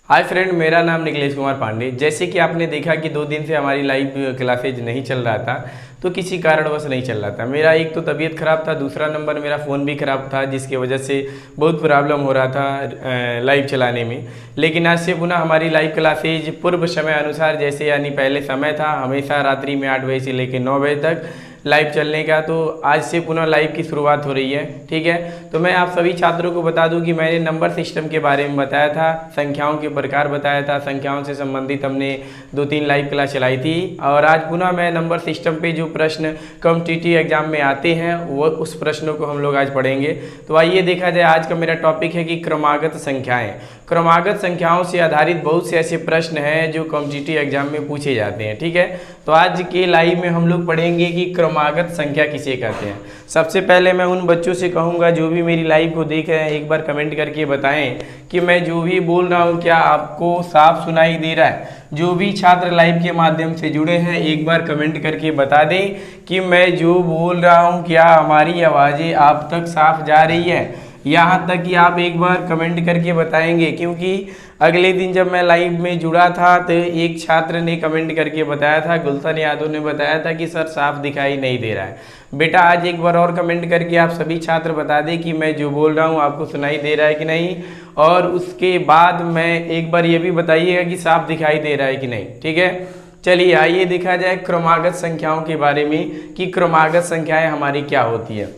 Hi friend, मेरा नाम निखिलेश कुमार पांडे। जैसे कि आपने देखा कि 2 दिन से हमारी लाइव क्लासेज नहीं चल रहा था, तो किसी कारणवश नहीं चल रहा था। मेरा एक तो तबीयत ख़राब था, दूसरा नंबर मेरा फ़ोन भी ख़राब था, जिसकी वजह से बहुत प्रॉब्लम हो रहा था लाइव चलाने में। लेकिन आज से पुनः हमारी लाइव क्लासेज पूर्व समय अनुसार, जैसे यानी पहले समय था हमेशा रात्रि में 8 बजे से लेकर 9 बजे तक लाइव चलने का, तो आज से पुनः लाइव की शुरुआत हो रही है। ठीक है, तो मैं आप सभी छात्रों को बता दूं कि मैंने नंबर सिस्टम के बारे में बताया था, संख्याओं के प्रकार बताया था, संख्याओं से संबंधित हमने 2-3 लाइव क्लास चलाई थी। और आज पुनः मैं नंबर सिस्टम पे जो प्रश्न कॉम्पिटिटिव एग्जाम में आते हैं वो उस प्रश्नों को हम लोग आज पढ़ेंगे। तो आइए देखा जाए, आज का मेरा टॉपिक है कि क्रमागत संख्याएँ। क्रमागत संख्याओं से आधारित बहुत से ऐसे प्रश्न हैं जो कॉम्पिटिटिव एग्जाम में पूछे जाते हैं। ठीक है, तो आज के लाइव में हम लोग पढ़ेंगे कि क्रमागत संख्या किसे कहते हैं। सबसे पहले मैं उन बच्चों से कहूँगा जो भी मेरी लाइव को देख रहे हैं, एक बार कमेंट करके बताएं कि मैं जो भी बोल रहा हूँ क्या आपको साफ सुनाई दे रहा है। जो भी छात्र लाइव के माध्यम से जुड़े हैं, एक बार कमेंट करके बता दें कि मैं जो बोल रहा हूँ क्या हमारी आवाज़ें आप तक साफ जा रही है। यहाँ तक कि आप एक बार कमेंट करके बताएंगे, क्योंकि अगले दिन जब मैं लाइव में जुड़ा था तो एक छात्र ने कमेंट करके बताया था, गुलशन यादव ने बताया था कि सर साफ दिखाई नहीं दे रहा है। बेटा आज एक बार और कमेंट करके आप सभी छात्र बता दें कि मैं जो बोल रहा हूँ आपको सुनाई दे रहा है कि नहीं, और उसके बाद मैं एक बार ये भी बताइएगा कि साफ दिखाई दे रहा है कि नहीं। ठीक है, चलिए आइए देखा जाए क्रमागत संख्याओं के बारे में कि क्रमागत संख्याएँ हमारी क्या होती है।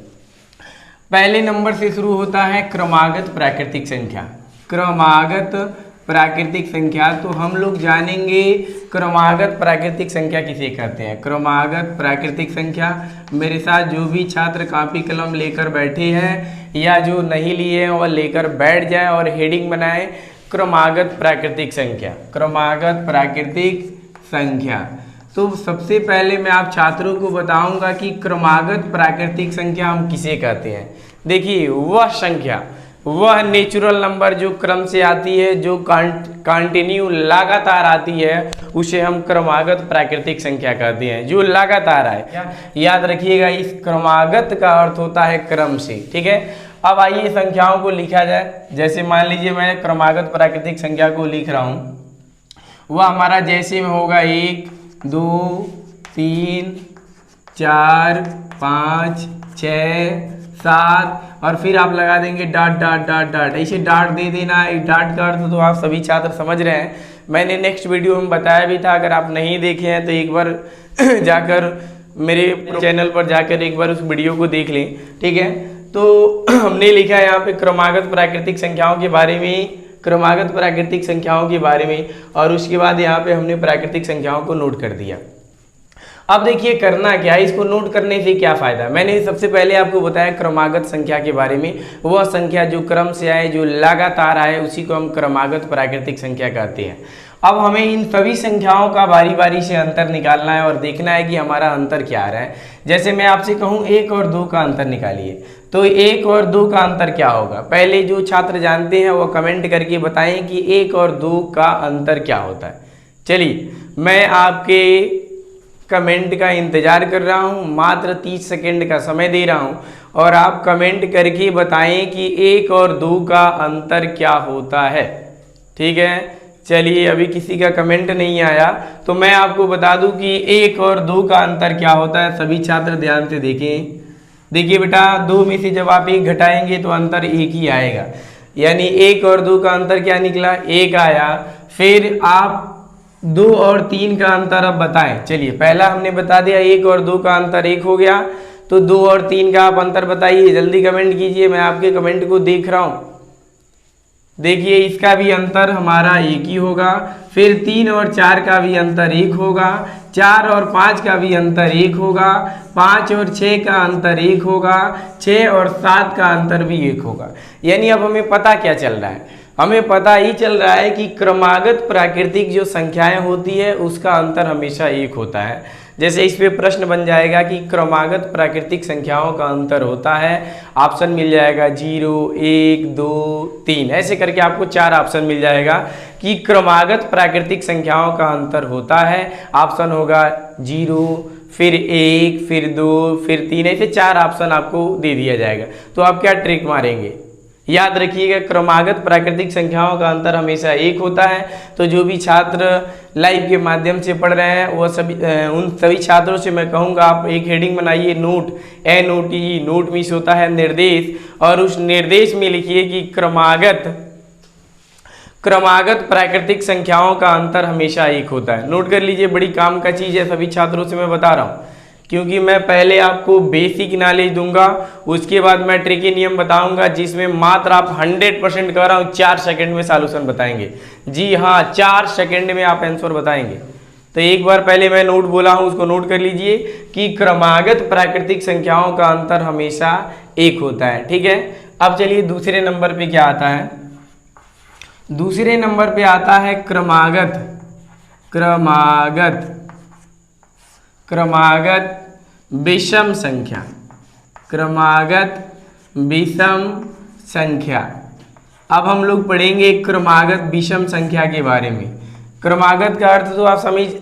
पहले नंबर से शुरू होता है क्रमागत प्राकृतिक संख्या। क्रमागत प्राकृतिक संख्या, तो हम लोग जानेंगे क्रमागत प्राकृतिक संख्या किसे कहते हैं। क्रमागत प्राकृतिक संख्या, मेरे साथ जो भी छात्र कापी कलम लेकर बैठे हैं या जो नहीं लिए हैं वह लेकर बैठ जाए और हेडिंग बनाए क्रमागत प्राकृतिक संख्या। क्रमागत प्राकृतिक संख्या, तो सबसे पहले मैं आप छात्रों को बताऊंगा कि क्रमागत प्राकृतिक संख्या हम किसे कहते हैं। देखिए, वह संख्या, वह नेचुरल नंबर जो क्रम से आती है, जो कंटिन्यू लगातार आती है, उसे हम क्रमागत प्राकृतिक संख्या कहते हैं। जो लगातार आए, याद रखिएगा इस क्रमागत का अर्थ होता है क्रम से। ठीक है, अब आइए संख्याओं को लिखा जाए। जैसे मान लीजिए मैं क्रमागत प्राकृतिक संख्या को लिख रहा हूँ, वह हमारा जैसे में होगा 1 2 3 4 5 6 7 और फिर आप लगा देंगे डॉट डॉट डॉट डॉट, ऐसे डॉट दे देना। डॉट का अर्थ तो आप सभी छात्र समझ रहे हैं, मैंने नेक्स्ट वीडियो में बताया भी था। अगर आप नहीं देखे हैं तो एक बार जाकर मेरे चैनल पर जाकर एक बार उस वीडियो को देख लें। ठीक है, तो हमने लिखा है यहाँ पे क्रमागत प्राकृतिक संख्याओं के बारे में, क्रमागत प्राकृतिक संख्याओं के बारे में, और उसके बाद यहाँ पे हमने प्राकृतिक संख्याओं को नोट कर दिया। अब देखिए करना क्या है, इसको नोट करने से क्या फ़ायदा। मैंने सबसे पहले आपको बताया क्रमागत संख्या के बारे में। वह संख्या जो क्रम से आए, जो लगातार आए, उसी को हम क्रमागत प्राकृतिक संख्या कहते हैं। अब हमें इन सभी संख्याओं का बारी बारी से अंतर निकालना है और देखना है कि हमारा अंतर क्या आ रहा है। जैसे मैं आपसे कहूँ 1 और 2 का अंतर निकालिए, तो 1 और 2 का अंतर क्या होगा। पहले जो छात्र जानते हैं वो कमेंट करके बताएं कि 1 और 2 का अंतर क्या होता है। चलिए मैं आपके कमेंट का इंतज़ार कर रहा हूँ, मात्र 30 सेकंड का समय दे रहा हूँ और आप कमेंट करके बताएं कि 1 और 2 का अंतर क्या होता है। ठीक है, चलिए अभी किसी का कमेंट नहीं आया तो मैं आपको बता दूं कि 1 और 2 का अंतर क्या होता है। सभी छात्र ध्यान से देखें। देखिए बेटा, 2 में से जब आप 1 घटाएंगे तो अंतर 1 ही आएगा, यानी 1 और 2 का अंतर क्या निकला, 1 आया। फिर आप 2 और 3 का अंतर अब बताएं। चलिए पहला हमने बता दिया 1 और 2 का अंतर 1 हो गया, तो 2 और 3 का आप अंतर बताइए, जल्दी कमेंट कीजिए, मैं आपके कमेंट को देख रहा हूँ। देखिए इसका भी अंतर हमारा 1 ही होगा। फिर 3 और 4 का भी अंतर 1 होगा, 4 और 5 का भी अंतर 1 होगा, 5 और 6 का अंतर 1 होगा, 6 और 7 का अंतर भी 1 होगा। यानी अब हमें पता क्या चल रहा है, हमें पता ही चल रहा है कि क्रमागत प्राकृतिक जो संख्याएं होती है उसका अंतर हमेशा 1 होता है। जैसे इस पे प्रश्न बन जाएगा कि क्रमागत प्राकृतिक संख्याओं का अंतर होता है, ऑप्शन मिल जाएगा 0 1 2 3, ऐसे करके आपको 4 ऑप्शन मिल जाएगा कि क्रमागत प्राकृतिक संख्याओं का अंतर होता है। ऑप्शन होगा 0, फिर 1, फिर 2, फिर 3, ऐसे 4 ऑप्शन आपको दे दिया जाएगा। तो आप क्या ट्रिक मारेंगे, याद रखिएगा, क्रमागत प्राकृतिक संख्याओं का अंतर हमेशा 1 होता है। तो जो भी छात्र लाइव के माध्यम से पढ़ रहे हैं वो सभी उन सभी छात्रों से मैं कहूँगा आप एक हेडिंग बनाइए, नोट, NOT, नोट मीन्स होता है निर्देश, और उस निर्देश में लिखिए कि क्रमागत प्राकृतिक संख्याओं का अंतर हमेशा 1 होता है। नोट कर लीजिए, बड़ी काम का चीज़ है, सभी छात्रों से मैं बता रहा हूँ, क्योंकि मैं पहले आपको बेसिक नॉलेज दूंगा, उसके बाद मैं ट्रिकी नियम बताऊंगा जिसमें मात्र आप 100% कह रहा हूँ 4 सेकंड में सॉल्यूशन बताएंगे। जी हाँ, 4 सेकंड में आप आंसर बताएंगे। तो एक बार पहले मैं नोट बोला हूँ, उसको नोट कर लीजिए कि क्रमागत प्राकृतिक संख्याओं का अंतर हमेशा 1 होता है। ठीक है, अब चलिए दूसरे नंबर पे क्या आता है। दूसरे नंबर पे आता है क्रमागत विषम संख्या। क्रमागत विषम संख्या। अब हम लोग पढ़ेंगे क्रमागत विषम संख्या के बारे में। क्रमागत का अर्थ तो आप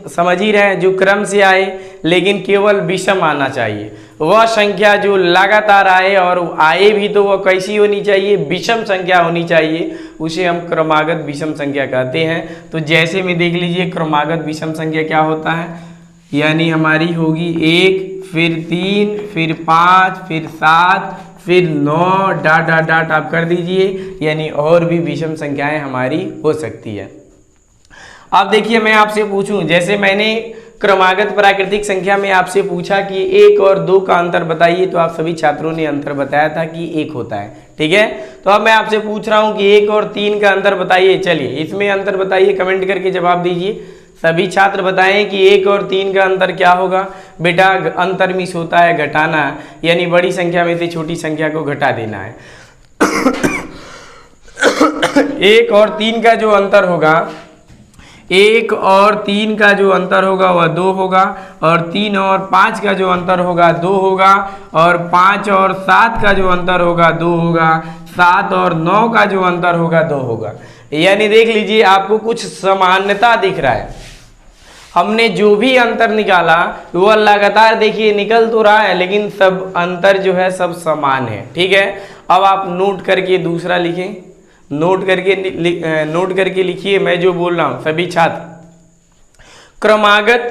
समझ ही रहे हैं, जो क्रम से आए लेकिन केवल विषम आना चाहिए। वह संख्या जो लगातार आए और आए भी तो वह कैसी होनी चाहिए, विषम संख्या होनी चाहिए, उसे हम क्रमागत विषम संख्या कहते हैं। तो जैसे में देख लीजिए क्रमागत विषम संख्या क्या होता है, यानी हमारी होगी 1, फिर 3, फिर 5, फिर 7, फिर 9, डाट आप कर दीजिए, यानी और भी विषम संख्याएं हमारी हो सकती है। अब देखिए मैं आपसे पूछूं, जैसे मैंने क्रमागत प्राकृतिक संख्या में आपसे पूछा कि 1 और 2 का अंतर बताइए, तो आप सभी छात्रों ने अंतर बताया था कि 1 होता है। ठीक है, तो अब मैं आपसे पूछ रहा हूं कि 1 और 3 का अंतर बताइए। चलिए इसमें अंतर बताइए, कमेंट करके जवाब दीजिए। सभी छात्र बताएं कि 1 और 3 का अंतर क्या होगा। बेटा अंतर मीन्स होता है घटाना, यानी बड़ी संख्या में से छोटी संख्या को घटा देना है। 1 और 3 का जो अंतर होगा, 1 और 3 का जो अंतर होगा वह 2 होगा, और 3 और 5 का जो अंतर होगा 2 होगा, और 5 और 7 का जो अंतर होगा 2 होगा, 7 और 9 का जो अंतर होगा 2 होगा। यानी देख लीजिए आपको कुछ समानता दिख रहा है। हमने जो भी अंतर निकाला वह लगातार देखिए निकल तो रहा है, लेकिन सब अंतर जो है सब समान है। ठीक है, अब आप नोट करके दूसरा लिखें, नोट करके लिखिए मैं जो बोल रहा हूं सभी छात्र। क्रमागत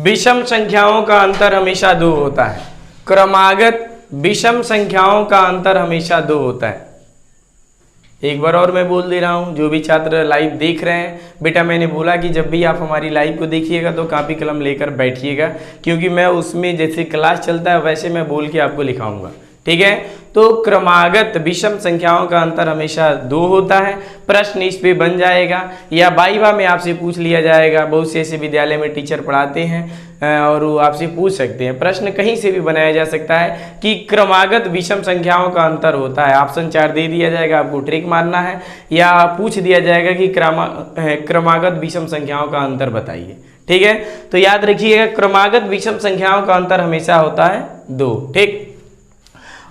विषम संख्याओं का अंतर हमेशा 2 होता है। क्रमागत विषम संख्याओं का अंतर हमेशा 2 होता है। एक बार और मैं बोल दे रहा हूं, जो भी छात्र लाइव देख रहे हैं, बेटा मैंने बोला कि जब भी आप हमारी लाइव को देखिएगा तो कापी कलम लेकर बैठिएगा, क्योंकि मैं उसमें जैसे क्लास चलता है वैसे मैं बोल के आपको लिखाऊंगा। ठीक है, तो क्रमागत विषम संख्याओं का अंतर हमेशा 2 होता है। प्रश्न इस पे बन जाएगा या वाइवा में आपसे पूछ लिया जाएगा। बहुत से ऐसे विद्यालय में टीचर पढ़ाते हैं और वो आपसे पूछ सकते हैं, प्रश्न कहीं से भी बनाया जा सकता है कि क्रमागत विषम संख्याओं का अंतर होता है। ऑप्शन 4 दे दिया जाएगा, आपको ट्रिक मारना है, या पूछ दिया जाएगा कि क्रमागत विषम संख्याओं का अंतर बताइए। ठीक है, तो याद रखिएगा क्रमागत विषम संख्याओं का अंतर हमेशा होता है 2। ठीक,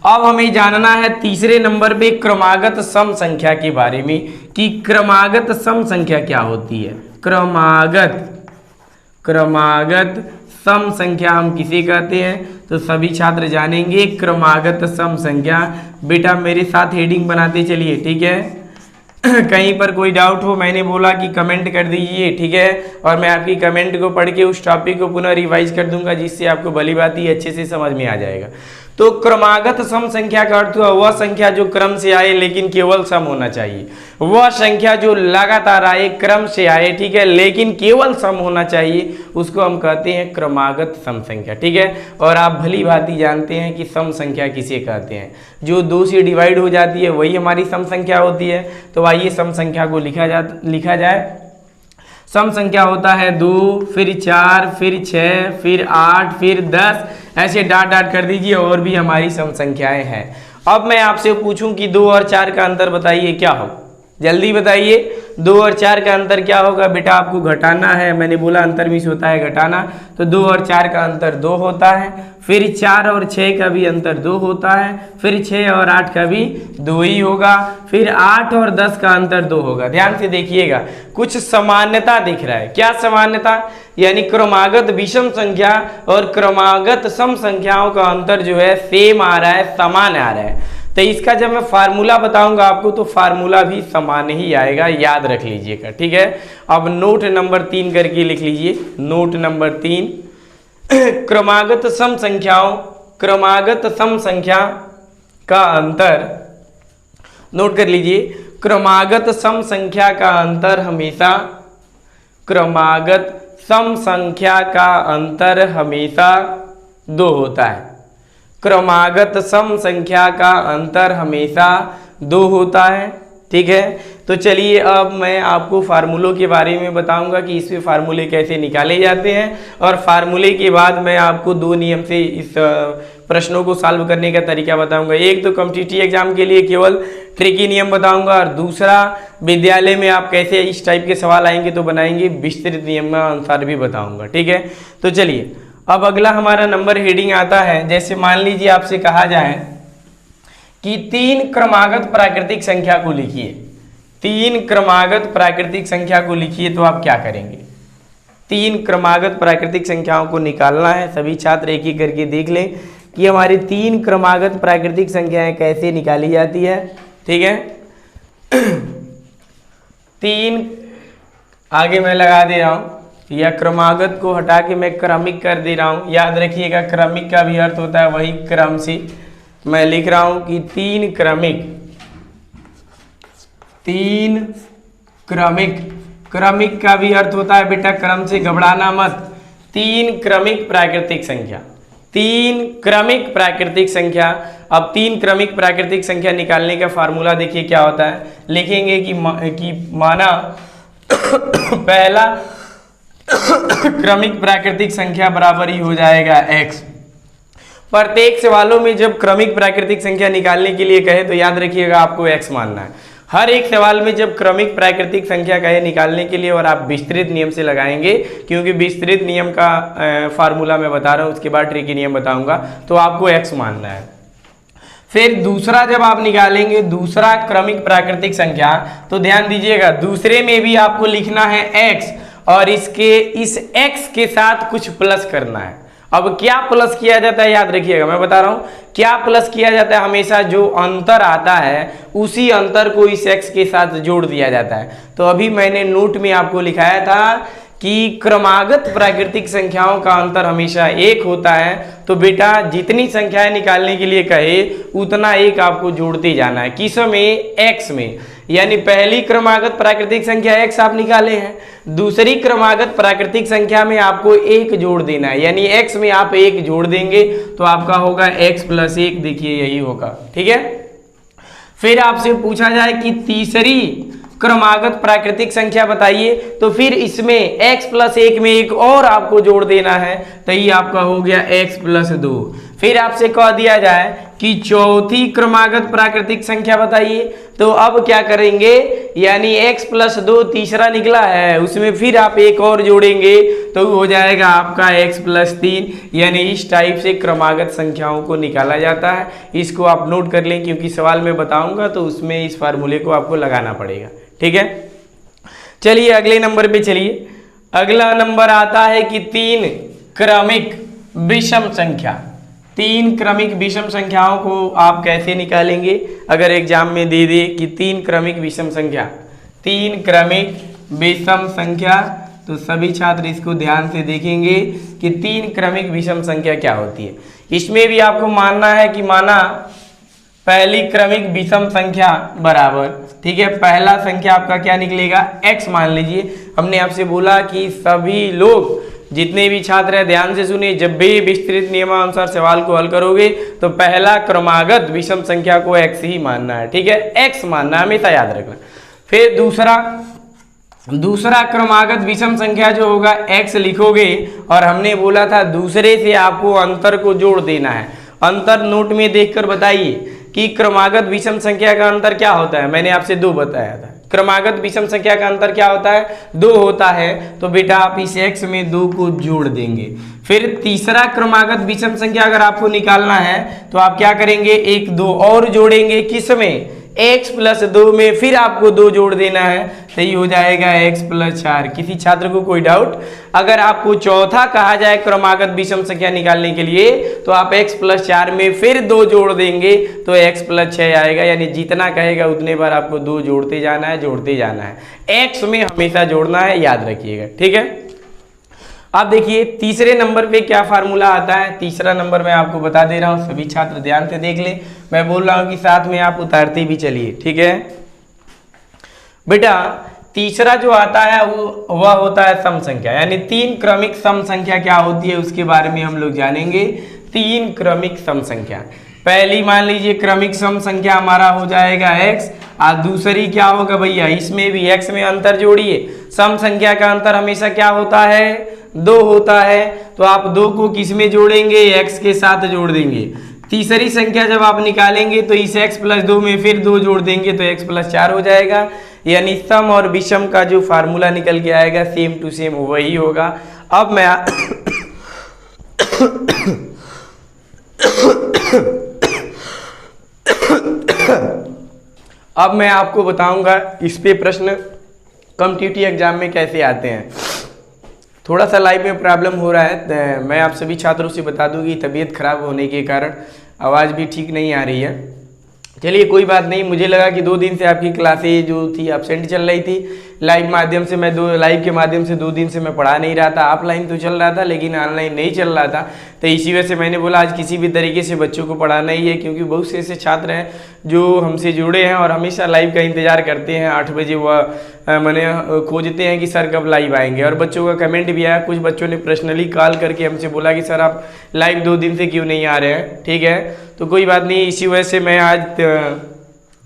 अब हमें जानना है तीसरे नंबर पे क्रमागत सम संख्या के बारे में कि क्रमागत सम संख्या क्या होती है। क्रमागत सम संख्या हम किसे कहते हैं, तो सभी छात्र जानेंगे क्रमागत सम संख्या। बेटा मेरे साथ हेडिंग बनाते चलिए। ठीक है, कहीं पर कोई डाउट हो मैंने बोला कि कमेंट कर दीजिए। ठीक है, और मैं आपकी कमेंट को पढ़ के उस टॉपिक को पुनः रिवाइज कर दूंगा, जिससे आपको भली बात ही अच्छे से समझ में आ जाएगा। तो क्रमागत सम संख्या का अर्थ हुआ वह संख्या जो क्रम से आए लेकिन केवल सम होना चाहिए। वह संख्या जो लगातार आए, क्रम से आए, ठीक है, लेकिन केवल सम होना चाहिए, उसको हम कहते हैं क्रमागत सम संख्या। ठीक है, और आप भली भांति जानते हैं कि सम संख्या किसे कहते हैं। जो 2 से डिवाइड हो जाती है वही हमारी सम संख्या होती है। तो आइए सम संख्या को लिखा जाए। सम संख्या होता है 2, फिर 4, फिर 6, फिर 8, फिर 10, ऐसे डाट कर दीजिए, और भी हमारी सम संख्याएं हैं। अब मैं आपसे पूछूं कि 2 और 4 का अंतर बताइए क्या हो, जल्दी बताइए। 2 और 4 का अंतर क्या होगा। बेटा आपको घटाना है, मैंने बोला अंतर मीन्स होता है घटाना, तो 2 और 4 का अंतर 2 होता है। फिर 4 और 6 का भी अंतर 2 होता है। फिर 6 और 8 का भी 2 ही होगा। फिर 8 और 10 का अंतर 2 होगा। ध्यान से देखिएगा, कुछ समानता दिख रहा है। क्या समानता, यानी क्रमागत विषम संख्या और क्रमागत सम संख्याओं का अंतर जो है सेम आ रहा है, समान आ रहा है। तो इसका जब मैं फार्मूला बताऊंगा आपको तो फार्मूला भी समान ही आएगा, याद रख लीजिएगा, ठीक है। अब नोट नंबर 3 करके लिख लीजिए, नोट नंबर 3, क्रमागत सम संख्या का अंतर, नोट कर लीजिए, क्रमागत सम संख्या का अंतर हमेशा, क्रमागत सम संख्या का अंतर हमेशा 2 होता है, क्रमागत सम संख्या का अंतर हमेशा 2 होता है, ठीक है। तो चलिए अब मैं आपको फार्मूलों के बारे में बताऊंगा कि इसमें फार्मूले कैसे निकाले जाते हैं, और फार्मूले के बाद मैं आपको 2 नियम से इस प्रश्नों को सॉल्व करने का तरीका बताऊंगा। एक तो कॉम्पिटिटिव एग्जाम के लिए केवल ट्रिकी नियम बताऊंगा, और दूसरा विद्यालय में आप कैसे इस टाइप के सवाल आएंगे तो बनाएंगे, विस्तृत नियम अनुसार भी बताऊंगा, ठीक है। तो चलिए अब अगला हमारा नंबर हेडिंग आता है, जैसे मान लीजिए आपसे कहा जाए कि 3 क्रमागत प्राकृतिक संख्या को लिखिए, 3 क्रमागत प्राकृतिक संख्या को लिखिए, तो आप क्या करेंगे? 3 क्रमागत प्राकृतिक संख्याओं को निकालना है। सभी छात्र एक एक करके देख लें कि हमारी 3 क्रमागत प्राकृतिक संख्याएं कैसे निकाली जाती है, ठीक है। 3 आगे मैं लगा दे रहा हूं, या क्रमागत को हटा के मैं क्रमिक कर दे रहा हूं। याद रखिएगा क्रमिक का भी अर्थ होता है वही क्रम से। मैं लिख रहा हूं कि 3 क्रमिक, 3 क्रमिक, क्रमिक का भी अर्थ होता है बेटा क्रम से, घबराना मत। 3 क्रमिक प्राकृतिक संख्या, 3 क्रमिक प्राकृतिक संख्या। अब 3 क्रमिक प्राकृतिक संख्या निकालने का फार्मूला देखिए क्या होता है। लिखेंगे कि माना पहला क्रमिक प्राकृतिक संख्या बराबर ही हो जाएगा x। प्रत्येक सवालों में जब क्रमिक प्राकृतिक संख्या निकालने के लिए कहे तो याद रखिएगा आपको x मानना है। हर एक सवाल में जब क्रमिक प्राकृतिक संख्या कहे निकालने के लिए, और आप विस्तृत नियम से लगाएंगे, क्योंकि विस्तृत नियम का फार्मूला मैं बता रहा हूं, उसके बाद ट्रिकी नियम बताऊंगा, तो आपको x मानना है। फिर दूसरा जब आप निकालेंगे, दूसरा क्रमिक प्राकृतिक संख्या, तो ध्यान दीजिएगा दूसरे में भी आपको लिखना है x, और इस x के साथ कुछ प्लस करना है। अब क्या प्लस किया जाता है याद रखिएगा, मैं बता रहा हूं क्या प्लस किया जाता है। हमेशा जो अंतर आता है उसी अंतर को इस x के साथ जोड़ दिया जाता है। तो अभी मैंने नोट में आपको लिखाया था कि क्रमागत प्राकृतिक संख्याओं का अंतर हमेशा 1 होता है। तो बेटा जितनी संख्याएं निकालने के लिए कहे उतना 1 आपको जोड़ते जाना है। किस में? x में। यानी पहली क्रमागत प्राकृतिक संख्या x आप निकाले हैं, दूसरी क्रमागत प्राकृतिक संख्या में आपको 1 जोड़ देना है, यानी x में आप 1 जोड़ देंगे तो आपका होगा x + 1। देखिए यही होगा, ठीक है। फिर आपसे पूछा जाए कि तीसरी क्रमागत प्राकृतिक संख्या बताइए, तो फिर इसमें x + 1 में 1 और आपको जोड़ देना है, तो ये आपका हो गया x + 2। फिर आपसे कह दिया जाए कि चौथी क्रमागत प्राकृतिक संख्या बताइए, तो अब क्या करेंगे, यानी x + 2 तीसरा निकला है, उसमें फिर आप 1 और जोड़ेंगे तो हो जाएगा आपका x + 3। यानी इस टाइप से क्रमागत संख्याओं को निकाला जाता है। इसको आप नोट कर लें, क्योंकि सवाल में बताऊंगा तो उसमें इस फार्मूले को आपको लगाना पड़ेगा, ठीक है। चलिए अगले नंबर पे चलिए। अगला नंबर आता है कि 3 क्रमिक विषम संख्या। 3 क्रमिक विषम संख्याओं को आप कैसे निकालेंगे? अगर एग्जाम में दे दे कि 3 क्रमिक विषम संख्या, 3 क्रमिक विषम संख्या, तो सभी छात्र इसको ध्यान से देखेंगे कि 3 क्रमिक विषम संख्या क्या होती है। इसमें भी आपको मानना है कि माना पहली क्रमिक विषम संख्या बराबर, ठीक है, पहला संख्या आपका क्या निकलेगा, x मान लीजिए। हमने आपसे बोला कि सभी लोग जितने भी छात्र हैं ध्यान से सुनिए, जब भी विस्तृत नियमानुसार सवाल को हल करोगे तो पहला क्रमागत विषम संख्या को x ही मानना है, ठीक है, x मानना हमेशा याद रखना। फिर दूसरा क्रमागत विषम संख्या जो होगा x लिखोगे, और हमने बोला था दूसरे से आपको अंतर को जोड़ देना है। अंतर नोट में देखकर बताइए कि क्रमागत विषम संख्या का अंतर क्या होता है। मैंने आपसे 2 बताया था। क्रमागत विषम संख्या का अंतर क्या होता है, 2 होता है। तो बेटा आप इस x में 2 को जोड़ देंगे। फिर तीसरा क्रमागत विषम संख्या अगर आपको निकालना है तो आप क्या करेंगे, 1 2 और जोड़ेंगे, किस में, x प्लस 2 में फिर आपको 2 जोड़ देना है, तो ये हो जाएगा x प्लस 4। किसी छात्र को कोई डाउट? अगर आपको चौथा कहा जाए क्रमागत विषम संख्या निकालने के लिए तो आप x प्लस 4 में फिर 2 जोड़ देंगे तो x प्लस 6 आएगा। यानी जितना कहेगा उतने बार आपको 2 जोड़ते जाना है, जोड़ते जाना है। x में हमेशा जोड़ना है, याद रखिएगा, ठीक है। अब देखिए तीसरे नंबर पे क्या फार्मूला आता है। तीसरा नंबर मैं आपको बता दे रहा हूँ, सभी छात्र ध्यान से देख ले। मैं बोल रहा हूँ कि साथ में आप उतारते भी चलिए, ठीक है बेटा। तीसरा जो आता है वह होता है सम संख्या, यानी 3 क्रमिक सम संख्या क्या होती है उसके बारे में हम लोग जानेंगे। 3 क्रमिक सम संख्या, पहली मान लीजिए क्रमिक सम संख्या हमारा हो जाएगा x, और दूसरी क्या होगा भैया, इसमें भी x में अंतर जोड़िए। सम संख्या का अंतर हमेशा क्या होता है, 2 होता है, तो आप 2 को किस में जोड़ेंगे, x के साथ जोड़ देंगे। तीसरी संख्या जब आप निकालेंगे तो इस x प्लस 2 में फिर 2 जोड़ देंगे तो x प्लस 4 हो जाएगा। यानी सम और विषम का जो फार्मूला निकल के आएगा सेम टू सेम वही होगा। अब मैं अब मैं आपको बताऊंगा इस पे प्रश्न कॉम्पिटिटिव एग्जाम में कैसे आते हैं। थोड़ा सा लाइव में प्रॉब्लम हो रहा है, मैं आप सभी छात्रों से बता दूं कि तबीयत खराब होने के कारण आवाज़ भी ठीक नहीं आ रही है। चलिए कोई बात नहीं, मुझे लगा कि 2 दिन से आपकी क्लासेज जो थी एब्सेंट चल रही थी लाइव माध्यम से। मैं लाइव के माध्यम से 2 दिन से मैं पढ़ा नहीं रहा था, ऑफलाइन तो चल रहा था लेकिन ऑनलाइन नहीं चल रहा था। तो इसी वजह से मैंने बोला आज किसी भी तरीके से बच्चों को पढ़ाना ही है, क्योंकि बहुत से ऐसे छात्र हैं जो हमसे जुड़े हैं और हमेशा लाइव का इंतज़ार करते हैं। 8 बजे वह मैंने खोजते हैं कि सर कब लाइव आएंगे, और बच्चों का कमेंट भी आया। कुछ बच्चों ने पर्सनली कॉल करके हमसे बोला कि सर आप लाइव 2 दिन से क्यों नहीं आ रहे हैं, ठीक है। तो कोई बात नहीं, इसी वजह से मैं आज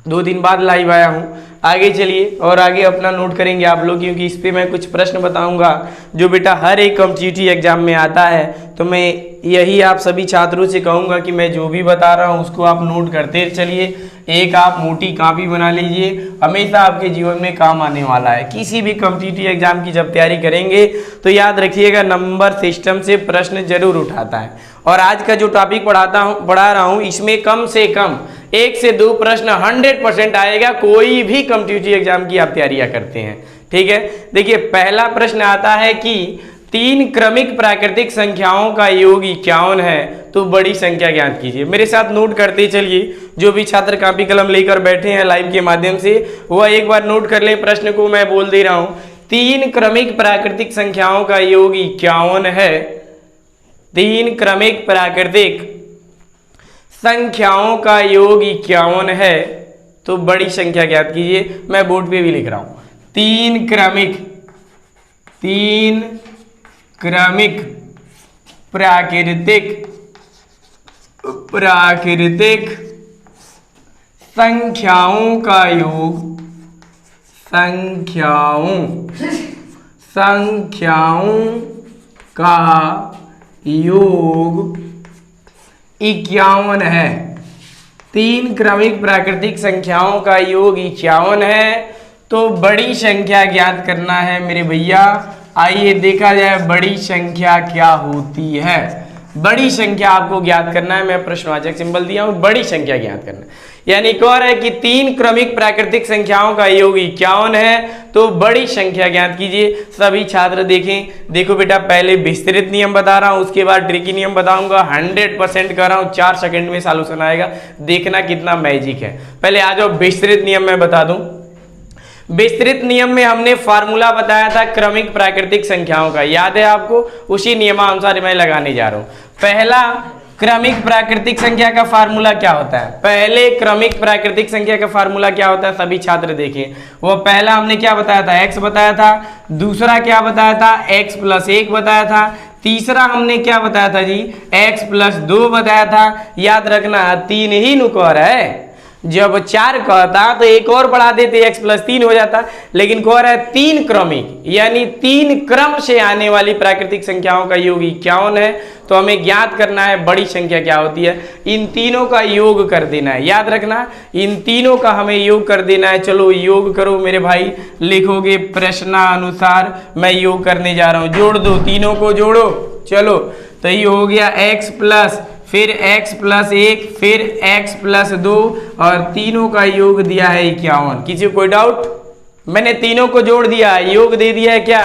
2 दिन बाद लाइव आया हूँ। आगे चलिए और आगे अपना नोट करेंगे आप लोग, क्योंकि इस पे मैं कुछ प्रश्न बताऊंगा जो बेटा हर एक कॉम्पिटिटिव एग्जाम में आता है। तो मैं यही आप सभी छात्रों से कहूँगा कि मैं जो भी बता रहा हूँ उसको आप नोट करते चलिए। एक आप मोटी कॉपी बना लीजिए, हमेशा आपके जीवन में काम आने वाला है। किसी भी कॉम्पिटिटिव एग्जाम की जब तैयारी करेंगे तो याद रखिएगा नंबर सिस्टम से प्रश्न जरूर उठाता है। और आज का जो टॉपिक पढ़ा रहा हूँ इसमें कम से कम 1 से 2 प्रश्न 100% आएगा, कोई भी कॉम्पिटिटिव एग्जाम की आप तैयारियां करते हैं, ठीक है। देखिए पहला प्रश्न आता है कि 3 क्रमिक प्राकृतिक संख्याओं का योग 51 है, तो बड़ी संख्या ज्ञात कीजिए। मेरे साथ नोट करते चलिए, जो भी छात्र कॉपी कलम लेकर बैठे हैं लाइव के माध्यम से वह एक बार नोट कर ले। प्रश्न को मैं बोल दे रहा हूं, 3 क्रमिक प्राकृतिक संख्याओं का योग 51 है। 3 क्रमिक प्राकृतिक संख्याओं का योग 51 है, तो बड़ी संख्या ज्ञात कीजिए। मैं बोर्ड पे भी लिख रहा हूं, 3 क्रमिक प्राकृतिक संख्याओं का योग, संख्याओं का योग 51 है। 3 क्रमिक प्राकृतिक संख्याओं का योग 51 है, तो बड़ी संख्या ज्ञात करना है मेरे भैया। आइए देखा जाए बड़ी संख्या क्या होती है। बड़ी संख्या आपको ज्ञात करना है, मैं प्रश्नवाचक सिंबल दिया हूं, बड़ी संख्या ज्ञात करना है। यानी कह रहा है कि 3 क्रमिक प्राकृतिक संख्याओं का योग 51 है, तो बड़ी संख्या ज्ञात कीजिए। सभी छात्र देखें, देखो बेटा पहले विस्तृत नियम बता रहा हूं, उसके बाद ट्रिकी नियम बताऊंगा। 100% कह रहा हूं, 4 सेकंड में सॉल्यूशन आएगा, देखना कितना मैजिक है। पहले आ जाओ विस्तृत नियम में बता दूं। विस्तृत नियम में हमने फार्मूला बताया था क्रमिक प्राकृतिक संख्याओं का, याद है आपको? उसी नियमानुसार मैं लगाने जा रहा हूं। पहला क्रमिक प्राकृतिक संख्या का फार्मूला क्या होता है? पहले क्रमिक प्राकृतिक संख्या का फार्मूला क्या होता है? सभी छात्र देखें, वो पहला हमने क्या बताया था, x बताया था। दूसरा क्या बताया था, x प्लस 1 बताया था। तीसरा हमने क्या बताया था जी, x प्लस 2 बताया था। याद रखना 3 ही नुकर है, जब 4 कहता तो एक और बढ़ा देते x प्लस 3 हो जाता, लेकिन कह रहा है 3 क्रमिक, यानी 3 क्रम से आने वाली प्राकृतिक संख्याओं का योग 51 है। तो हमें ज्ञात करना है बड़ी संख्या क्या होती है, इन तीनों का योग कर देना है। याद रखना इन तीनों का हमें योग कर देना है। चलो योग करो मेरे भाई, लिखोगे प्रश्नानुसार मैं योग करने जा रहा हूं। जोड़ दो, तीनों को जोड़ो। चलो तो ये हो गया x प्लस, फिर x प्लस 1, फिर x प्लस 2 और तीनों का योग दिया है 51। किसी को कोई डाउट? मैंने तीनों को जोड़ दिया, योग दे दिया है क्या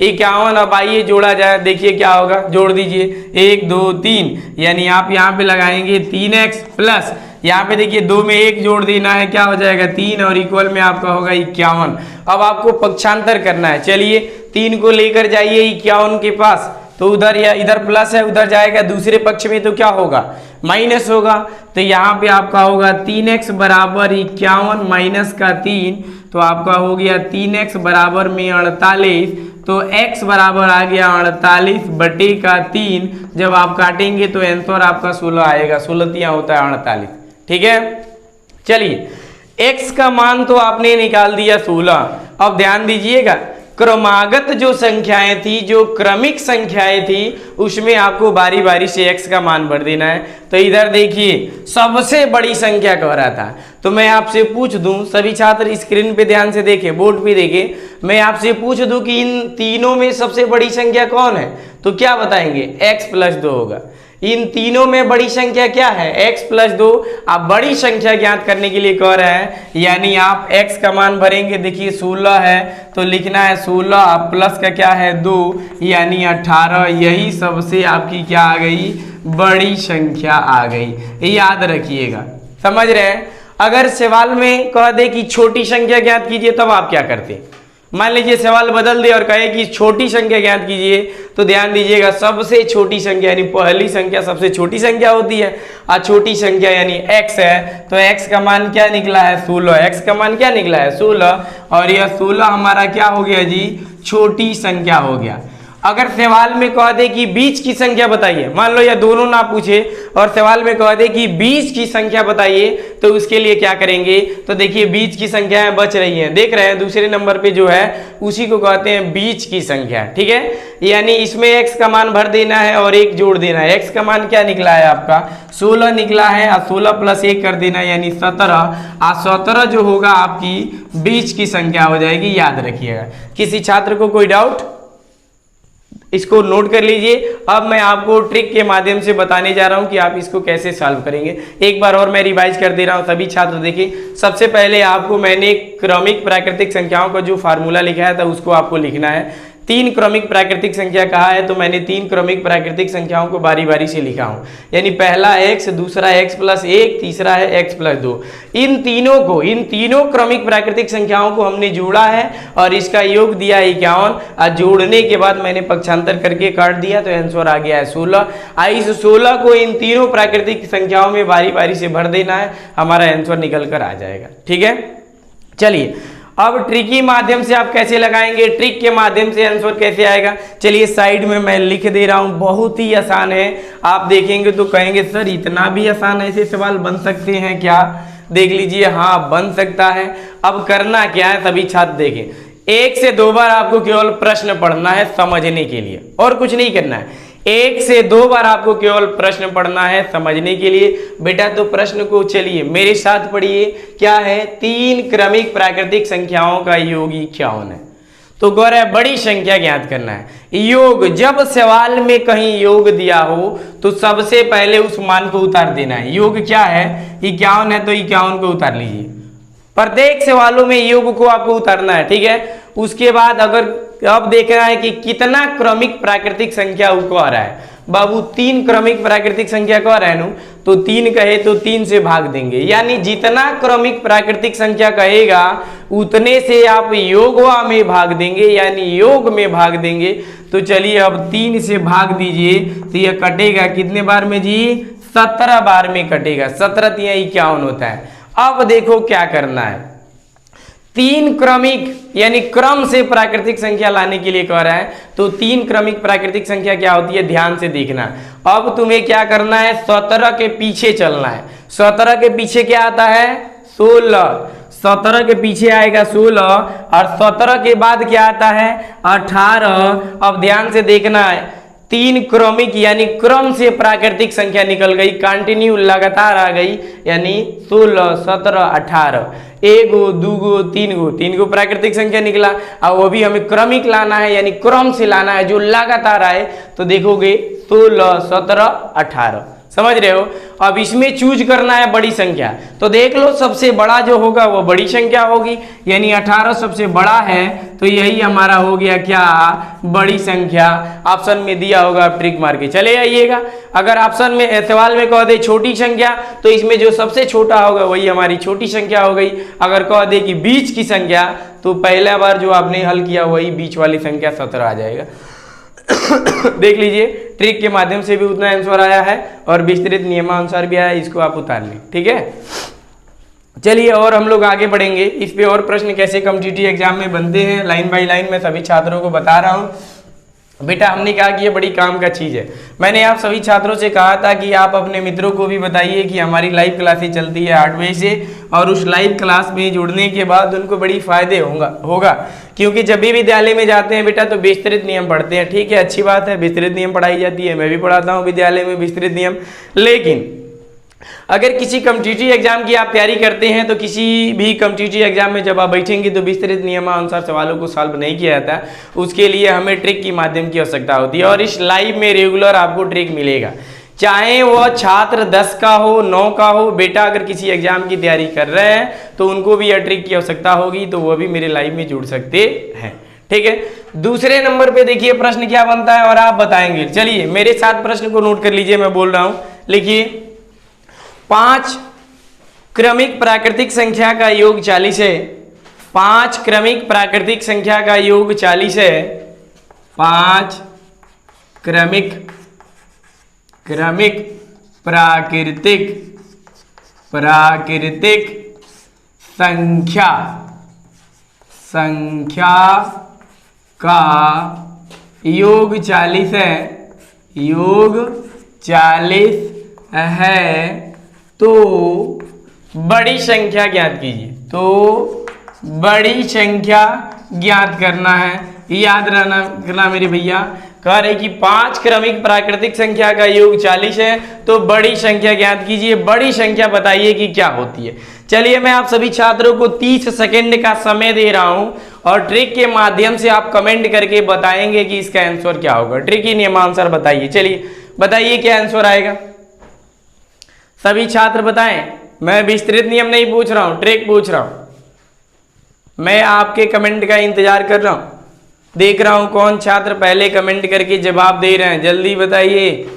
51। अब आइए जोड़ा जाए, देखिए क्या होगा, जोड़ दीजिए 1 2 3, यानी आप यहाँ पे लगाएंगे 3x प्लस यहाँ पे देखिए 2 में 1 जोड़ देना है, क्या हो जाएगा 3 और इक्वल में आपका होगा 51। अब आपको पक्षांतर करना है, चलिए 3 को लेकर जाइए 51 के पास, तो उधर या इधर प्लस है, उधर जाएगा दूसरे पक्ष में तो क्या होगा माइनस होगा। तो यहाँ पे आपका होगा 3x बराबर 51 माइनस का 3, तो आपका हो गया 3x बराबर में 48, तो x बराबर आ गया 48 बटे का 3। जब आप काटेंगे तो आंसर आपका 16 आएगा, 16 होता है 48। ठीक है, चलिए x का मान तो आपने निकाल दिया 16। अब ध्यान दीजिएगा, क्रमागत जो संख्याएं थी, जो क्रमिक संख्याएं थी, उसमें आपको बारी बारी से x का मान भर देना है। तो इधर देखिए सबसे बड़ी संख्या कह रहा था, तो मैं आपसे पूछ दूं, सभी छात्र स्क्रीन पे ध्यान से देखें, बोर्ड पे देखें, मैं आपसे पूछ दूं कि इन तीनों में सबसे बड़ी संख्या कौन है, तो क्या बताएंगे x प्लस 2 होगा। इन तीनों में बड़ी संख्या क्या है x प्लस 2। आप बड़ी संख्या ज्ञात करने के लिए कह रहे हैं, यानी आप x का मान भरेंगे, देखिए 16 है तो लिखना है 16 प्लस का क्या है 2 यानी 18। यही सबसे आपकी क्या आ गई, बड़ी संख्या आ गई, याद रखिएगा, समझ रहे हैं। अगर सवाल में कह दे कि छोटी संख्या ज्ञात कीजिए, तब आप क्या करते? मान लीजिए सवाल बदल दे और कहे कि छोटी संख्या ज्ञात कीजिए, तो ध्यान दीजिएगा सबसे छोटी संख्या यानी पहली संख्या सबसे छोटी संख्या होती है, और छोटी संख्या यानी x है, तो x का मान क्या निकला है 16। x का मान क्या निकला है 16, और यह 16 हमारा क्या हो गया जी, छोटी संख्या हो गया। अगर सवाल में कह दे कि बीच की संख्या बताइए, मान लो या दोनों ना पूछे और सवाल में कह दे कि बीच की संख्या बताइए, तो उसके लिए क्या करेंगे, तो देखिए बीच की संख्याएं बच रही हैं, देख रहे हैं दूसरे नंबर पे जो है उसी को कहते हैं बीच की संख्या। ठीक है, यानी इसमें x का मान भर देना है और 1 जोड़ देना है। x का मान क्या निकला है आपका 16 निकला है, और 16 प्लस 1 कर देना है यानी 17, और 17 जो होगा आपकी बीच की संख्या हो जाएगी, याद रखिएगा। किसी छात्र को कोई डाउट? इसको नोट कर लीजिए। अब मैं आपको ट्रिक के माध्यम से बताने जा रहा हूं कि आप इसको कैसे सॉल्व करेंगे। एक बार और मैं रिवाइज कर दे रहा हूं, सभी छात्र देखिए। सबसे पहले आपको मैंने क्रमिक प्राकृतिक संख्याओं का जो फार्मूला लिखा है था उसको आपको लिखना है। 3 क्रमिक प्राकृतिक संख्या कहा है, तो मैंने 3 क्रमिक प्राकृतिक संख्याओं को बारी बारी से लिखा हूं, यानी पहला x, दूसरा x प्लस 1, तीसरा है x प्लस 2। इन तीनों क्रमिक प्राकृतिक संख्याओं को हमने जोड़ा है और इसका योग दिया 51, और जोड़ने के बाद मैंने पक्षांतर करके काट दिया, तो आंसर आ गया है 16। इस 16 को इन तीनों प्राकृतिक संख्याओं में बारी बारी से भर देना है, हमारा आंसर निकल कर आ जाएगा। ठीक है, चलिए अब ट्रिक के माध्यम से आप कैसे लगाएंगे, ट्रिक के माध्यम से आंसर कैसे आएगा, चलिए साइड में मैं लिख दे रहा हूं। बहुत ही आसान है, आप देखेंगे तो कहेंगे सर इतना भी आसान ऐसे सवाल बन सकते हैं क्या? देख लीजिए, हाँ बन सकता है। अब करना क्या है, सभी छात्र देखें, 1 से 2 बार आपको केवल प्रश्न पढ़ना है समझने के लिए, और कुछ नहीं करना है। 1 से 2 बार आपको केवल प्रश्न पढ़ना है समझने के लिए। बेटा तो प्रश्न को चलिए मेरे साथ पढ़िए, क्या है 3 क्रमिक प्राकृतिक संख्याओं का योग 51 है। तो गौर है बड़ी संख्या ज्ञात करना है। योग, जब सवाल में कहीं योग दिया हो तो सबसे पहले उस मान को उतार देना है। योग क्या है 51 है, तो 51 को उतार लीजिए। प्रत्येक सवालों में योग को आपको उतारना है, ठीक है। उसके बाद अगर अब देखना है कि कितना क्रमिक प्राकृतिक संख्या को आ रहा है। बाबू 3 क्रमिक प्राकृतिक संख्या को आ रहा है नु, तो 3 कहे तो 3 से भाग देंगे, यानी जितना क्रमिक प्राकृतिक संख्या कहेगा उतने से आप योगवा में भाग देंगे, यानी योग में भाग देंगे। तो चलिए अब 3 से भाग दीजिए, तो यह कटेगा कितने बार में जी 17 बार में कटेगा। 17 तिया 51 होता है। अब देखो क्या करना है, 3 क्रमिक यानी क्रम से प्राकृतिक संख्या लाने के लिए कह रहा है। तो 3 क्रमिक प्राकृतिक संख्या क्या होती है, ध्यान से देखना। अब तुम्हें क्या करना है, 17 के पीछे चलना है। 17 के पीछे क्या आता है 16, 17 के पीछे आएगा 16, और 17 के बाद क्या आता है 18। अब ध्यान से देखना है, 3 क्रमिक यानी क्रम से प्राकृतिक संख्या निकल गई, कंटिन्यू लगातार आ गई, यानी 16, 17, 18, 1 2 3 गो प्राकृतिक संख्या निकला। और वो भी हमें क्रमिक लाना है, यानी क्रम से लाना है जो लगातार आए। तो देखोगे 16, 17, 18, समझ रहे हो। अब इसमें चूज करना है बड़ी संख्या, तो देख लो सबसे बड़ा जो होगा वो बड़ी संख्या होगी, यानी 18 सबसे बड़ा है, तो यही हमारा हो गया क्या, बड़ी संख्या। ऑप्शन में दिया होगा, आप ट्रिक मार के चले आइएगा। अगर ऑप्शन में सवाल में कह दे छोटी संख्या, तो इसमें जो सबसे छोटा होगा वही हमारी छोटी संख्या हो गई। अगर कह दे कि बीच की संख्या, तो पहला बार जो आपने हल किया वही बीच वाली संख्या 17 आ जाएगा। देख लीजिए, ट्रिक के माध्यम से भी उतना आंसर आया है और विस्तृत नियमानुसार भी आया है, इसको आप उतार लें, ठीक है। चलिए और हम लोग आगे बढ़ेंगे। इस पे और प्रश्न कैसे कॉम्पिटिटिव एग्जाम में बनते हैं, लाइन बाय लाइन मैं सभी छात्रों को बता रहा हूँ। बेटा हमने कहा कि ये बड़ी काम का चीज़ है। मैंने आप सभी छात्रों से कहा था कि आप अपने मित्रों को भी बताइए कि हमारी लाइव क्लासेस चलती है 8 बजे से, और उस लाइव क्लास में जुड़ने के बाद उनको बड़ी फायदे होगा क्योंकि जब भी विद्यालय में जाते हैं बेटा तो विस्तृत नियम पढ़ते हैं, ठीक है, अच्छी बात है, विस्तृत नियम पढ़ाई जाती है, मैं भी पढ़ाता हूँ विद्यालय में विस्तृत नियम। लेकिन अगर किसी कॉम्पिटिटिव एग्जाम की आप तैयारी करते हैं, तो किसी भी कॉम्पिटिटिव एग्जाम में जब आप बैठेंगे तो विस्तृत नियमानुसार सवालों को सॉल्व नहीं किया जाता, उसके लिए हमें ट्रिक की माध्यम की आवश्यकता होती है। और इस लाइव में रेगुलर आपको ट्रिक मिलेगा, चाहे वह छात्र 10 का हो 9 का हो। बेटा अगर किसी एग्जाम की तैयारी कर रहे हैं तो उनको भी यह ट्रिक की आवश्यकता होगी, तो वह भी मेरे लाइव में जुड़ सकते हैं, ठीक है। दूसरे नंबर पे देखिए प्रश्न क्या बनता है और आप बताएंगे। चलिए मेरे साथ प्रश्न को नोट कर लीजिए, मैं बोल रहा हूं, लिखिए। 5 क्रमिक प्राकृतिक संख्या का योग 40 है। 5 क्रमिक प्राकृतिक संख्या का योग 40 है। 5 क्रमिक प्राकृतिक संख्या का योग 40 है। योग 40 है तो बड़ी संख्या ज्ञात कीजिए। तो बड़ी संख्या ज्ञात करना है, याद रखना मेरे भैया। कह रहे कि 5 क्रमिक प्राकृतिक संख्या का योग 40 है तो बड़ी संख्या ज्ञात कीजिए। बड़ी संख्या बताइए कि क्या होती है। चलिए मैं आप सभी छात्रों को 30 सेकंड का समय दे रहा हूं और ट्रिक के माध्यम से आप कमेंट करके बताएंगे कि इसका आंसर क्या होगा। ट्रिक के नियमानुसार बताइए। चलिए बताइए क्या आंसर आएगा, सभी छात्र बताएं। मैं विस्तृत नियम नहीं पूछ रहा हूं, ट्रिक पूछ रहा हूं। मैं आपके कमेंट का इंतजार कर रहा हूं, देख रहा हूं कौन छात्र पहले कमेंट करके जवाब दे रहे हैं, जल्दी बताइए।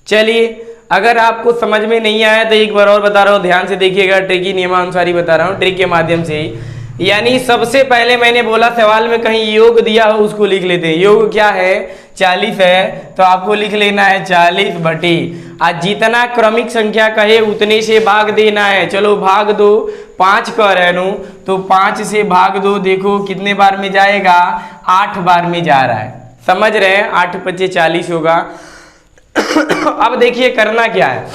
चलिए अगर आपको समझ में नहीं आया तो एक बार और बता रहा हूं, ध्यान से देखिएगा, ट्रिक की नियमानुसार ही बता रहा हूं, ट्रिक के माध्यम से ही। यानी सबसे पहले मैंने बोला सवाल में कहीं योग दिया हो उसको लिख लेते हैं। योग क्या है, 40 है, तो आपको लिख लेना है 40 बटे, आज जितना क्रमिक संख्या कहे उतने से भाग देना है। चलो भाग दो, 5 कह रहे नु तो 5 से भाग दो, देखो कितने बार में जाएगा, 8 बार में जा रहा है, समझ रहे हैं। 8 × 40 होगा। अब देखिए करना क्या है,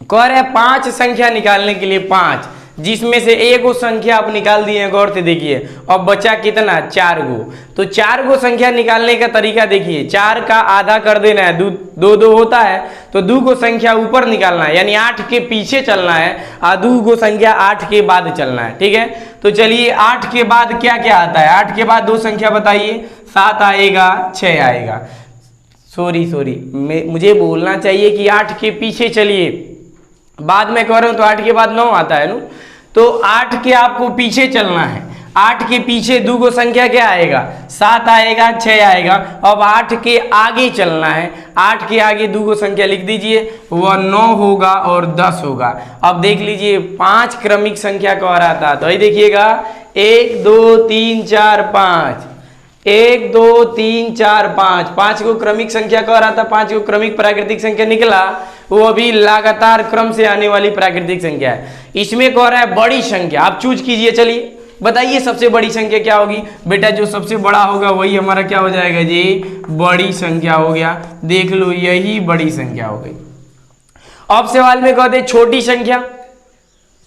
कह रहे हैं 5 संख्या निकालने के लिए 5, जिसमें से एक गो संख्या आप निकाल दिए, गौर से देखिए। अब बचा कितना, 4 गो। तो 4 गो संख्या निकालने का तरीका देखिए, 4 का आधा कर देना है, 2 होता है, तो 2 गो संख्या ऊपर निकालना है, यानी 8 के पीछे चलना है, और 2 गो संख्या 8 के बाद चलना है, ठीक है। तो चलिए 8 के बाद क्या क्या आता है, 8 के बाद 2 संख्या बताइए, 7 आएगा, 6 आएगा। सॉरी मुझे बोलना चाहिए कि 8 के पीछे चलिए, बाद में कह रहा हूं तो 8 के बाद 9 आता है ना, तो 8 के आपको पीछे चलना है। 8 के पीछे 2 गो संख्या क्या आएगा, 7 आएगा, 6 आएगा। अब 8 के आगे चलना है, 8 के आगे 2 गो संख्या लिख दीजिए, वह 9 होगा और 10 होगा। अब देख लीजिए 5 क्रमिक संख्या कह रहा था, तो ये देखिएगा 1 2 3 4 5, 1 2 3 4 5, 5 को क्रमिक संख्या कह रहा था, 5 को क्रमिक प्राकृतिक संख्या निकला, वो अभी लगातार क्रम से आने वाली प्राकृतिक संख्या है। इसमें कह रहा है बड़ी संख्या, आप चूज कीजिए। चलिए बताइए सबसे बड़ी संख्या क्या होगी। बेटा जो सबसे बड़ा होगा वही हमारा क्या हो जाएगा जी, बड़ी संख्या हो गया। देख लो यही बड़ी संख्या हो गई। अब सवाल में कहते छोटी संख्या,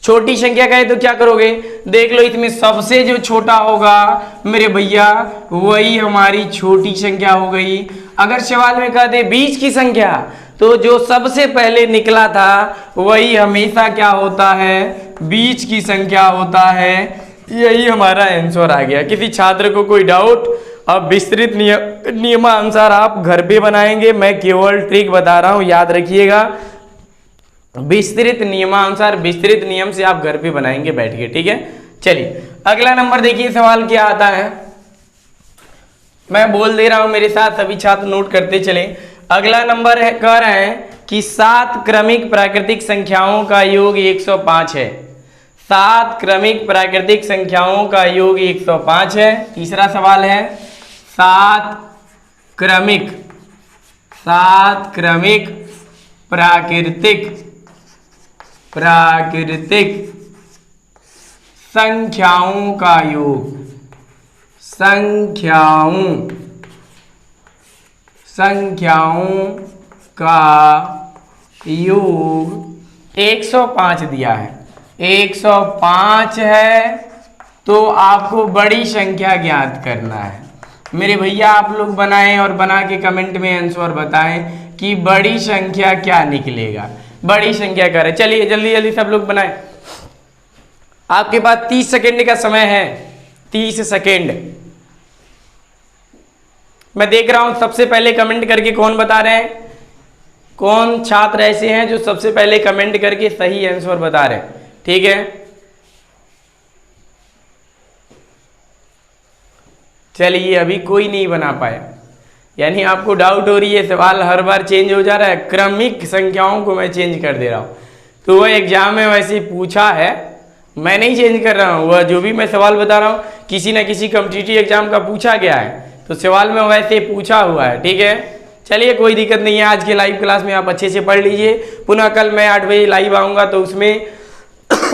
छोटी संख्या कहे तो क्या करोगे, देख लो इसमें सबसे जो छोटा होगा मेरे भैया वही हमारी छोटी संख्या हो गई। अगर सवाल में कहते बीच की संख्या, तो जो सबसे पहले निकला था वही हमेशा क्या होता है, बीच की संख्या होता है। यही हमारा आंसर आ गया। किसी छात्र को कोई डाउट अब विस्तृत नियमानुसार आप घर पे बनाएंगे, मैं केवल ट्रिक बता रहा हूं, याद रखिएगा। विस्तृत नियमानुसार, विस्तृत नियम से आप घर पे बनाएंगे बैठ के, ठीक है। चलिए अगला नंबर देखिए, सवाल क्या आता है, मैं बोल दे रहा हूं, मेरे साथ सभी छात्र नोट करते चले। अगला नंबर है, कह रहे हैं कि 7 क्रमिक प्राकृतिक संख्याओं का योग 105 है। 7 क्रमिक प्राकृतिक संख्याओं का योग 105 है। तीसरा सवाल है, 7 क्रमिक प्राकृतिक संख्याओं का योग, संख्याओं का योग 105 दिया है। 105 है तो आपको बड़ी संख्या ज्ञात करना है। मेरे भैया आप लोग बनाएं और बना के कमेंट में आंसर बताएं कि बड़ी संख्या क्या निकलेगा, बड़ी संख्या क्या है। चलिए जल्दी जल्दी सब लोग बनाएं, आपके पास 30 सेकेंड का समय है। 30 सेकेंड मैं देख रहा हूं, सबसे पहले कमेंट करके कौन बता रहे हैं, कौन छात्र ऐसे हैं जो सबसे पहले कमेंट करके सही आंसर बता रहे हैं, ठीक है। चलिए अभी कोई नहीं बना पाया, यानी आपको डाउट हो रही है, सवाल हर बार चेंज हो जा रहा है, क्रमिक संख्याओं को मैं चेंज कर दे रहा हूं। तो वह एग्जाम में वैसे पूछा है, मैं नहीं चेंज कर रहा हूं, वह जो भी मैं सवाल बता रहा हूं किसी ना किसी कॉम्पिटिटिव एग्जाम का पूछा गया है, तो सवाल में वैसे पूछा हुआ है, ठीक है। चलिए कोई दिक्कत नहीं है, आज के लाइव क्लास में आप अच्छे से पढ़ लीजिए। पुनः कल मैं 8 बजे लाइव आऊँगा, तो उसमें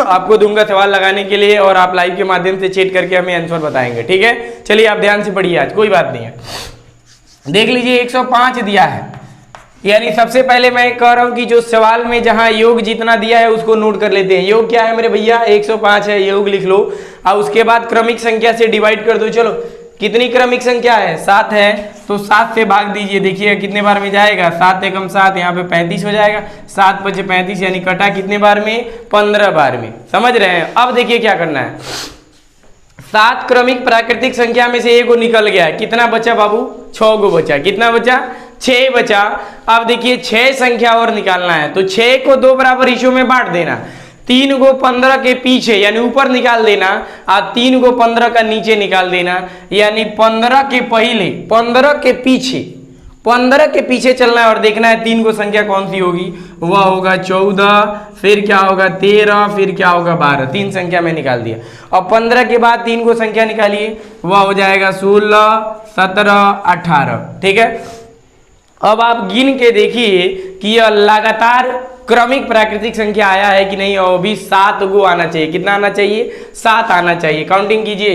आपको दूंगा सवाल लगाने के लिए, और आप लाइव के माध्यम से चेट करके हमें आंसर बताएंगे, ठीक है। चलिए आप ध्यान से पढ़िए, आज कोई बात नहीं है। देख लीजिए 105 दिया है, यानी सबसे पहले मैं कह रहा हूं कि जो सवाल में जहां योग जितना दिया है उसको नोट कर लेते हैं। योग क्या है मेरे भैया, 105 है, योग लिख लो। और उसके बाद क्रमिक संख्या से डिवाइड कर दो। चलो कितनी क्रमिक संख्या है, 7 है, तो 7 से भाग दीजिए, देखिएगा कितने बार में जाएगा, 7 एकम 7, यहाँ पे 35 हो जाएगा, 7 × 35 यानी कटा कितने बार में, 15 बार में। समझ रहे हैं। अब देखिए क्या करना है, 7 क्रमिक प्राकृतिक संख्या में से 1 निकल गया है, कितना बचा बाबू, 6 गो बचा। कितना बचा, 6 बचा। अब देखिए 6 संख्या और निकालना है, तो 6 को 2 बराबर हिस्सों में बांट देना, 3 को 15 के पीछे यानी ऊपर निकाल देना, और 3 को 15 का नीचे निकाल देना, यानी 15 के पहले 15 के पीछे 15 के पीछे चलना है और देखना है 3 को संख्या कौन सी होगी, वह होगा 14, फिर क्या होगा 13, फिर क्या होगा 12। 3 संख्या में निकाल दिया। और 15 के बाद 3 को संख्या निकालिए, वह हो जाएगा 16, 17, 18, ठीक है। अब आप गिन के देखिए कि यह लगातार क्रमिक प्राकृतिक संख्या आया है कि नहीं, और भी 7 गो आना चाहिए। कितना आना चाहिए, 7 आना चाहिए। काउंटिंग कीजिए,